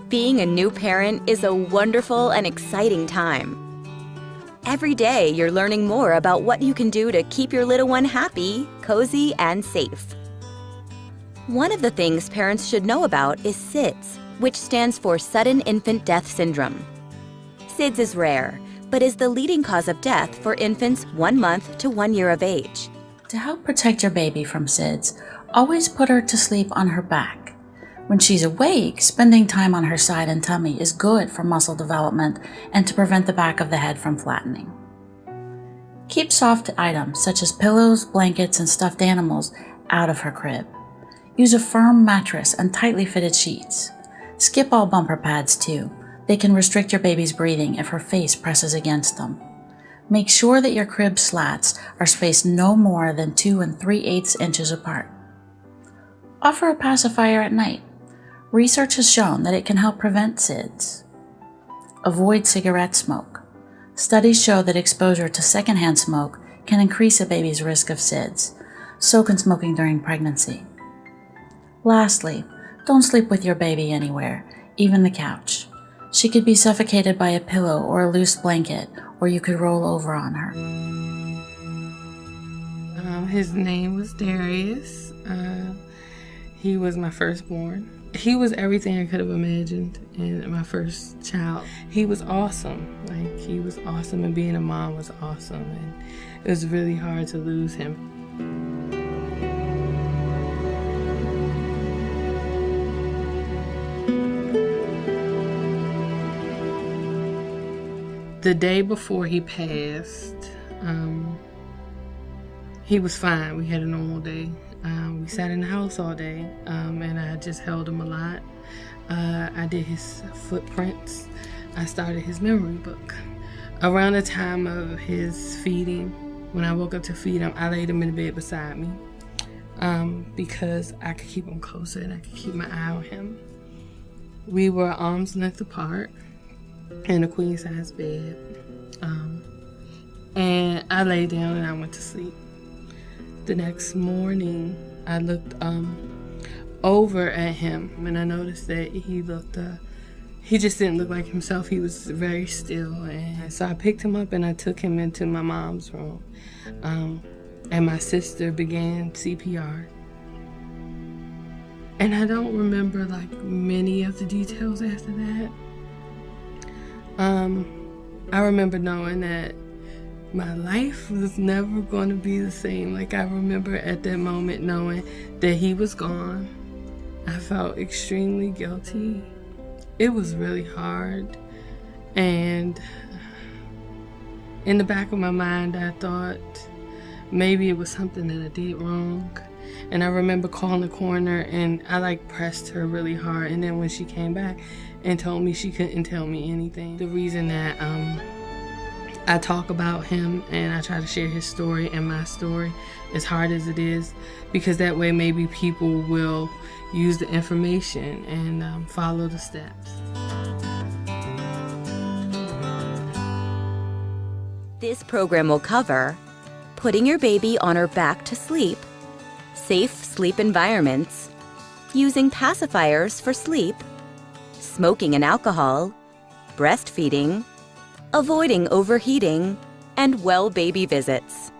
Being a new parent is a wonderful and exciting time. Every day, you're learning more about what you can do to keep your little one happy, cozy, and safe. One of the things parents should know about is SIDS, which stands for Sudden Infant Death Syndrome. SIDS is rare, but is the leading cause of death for infants 1 month to 1 year of age. To help protect your baby from SIDS, always put her to sleep on her back. When she's awake, spending time on her side and tummy is good for muscle development and to prevent the back of the head from flattening. Keep soft items such as pillows, blankets, and stuffed animals out of her crib. Use a firm mattress and tightly fitted sheets. Skip all bumper pads too. They can restrict your baby's breathing if her face presses against them. Make sure that your crib slats are spaced no more than 2 3/8 inches apart. Offer a pacifier at night. Research has shown that it can help prevent SIDS. Avoid cigarette smoke. Studies show that exposure to secondhand smoke can increase a baby's risk of SIDS. So can smoking during pregnancy. Lastly, don't sleep with your baby anywhere, even the couch. She could be suffocated by a pillow or a loose blanket, or you could roll over on her. His name was Darius. He was my firstborn. He was everything I could have imagined in my first child. He was awesome. He was awesome, and being a mom was awesome. And it was really hard to lose him. The day before he passed, he was fine. We had a normal day. We sat in the house all day, and I just held him a lot. I did his footprints. I started his memory book. Around the time of his feeding, when I woke up to feed him, I laid him in the bed beside me because I could keep him closer and I could keep my eye on him. We were arm's length apart in a queen-size bed, and I lay down and I went to sleep. The next morning, I looked over at him, and I noticed that he just didn't look like himself. He was very still, and so I picked him up and I took him into my mom's room, and my sister began CPR. And I don't remember many of the details after that. I remember knowing that my life was never going to be the same. I remember at that moment knowing that he was gone. I felt extremely guilty. It was really hard. And in the back of my mind, I thought maybe it was something that I did wrong. And I remember calling the coroner, and I pressed her really hard. And then when she came back and told me she couldn't tell me anything. The reason that I talk about him and I try to share his story and my story, as hard as it is, because that way maybe people will use the information and follow the steps. This program will cover putting your baby on her back to sleep, safe sleep environments, using pacifiers for sleep, smoking and alcohol, breastfeeding, avoiding overheating, and well baby visits.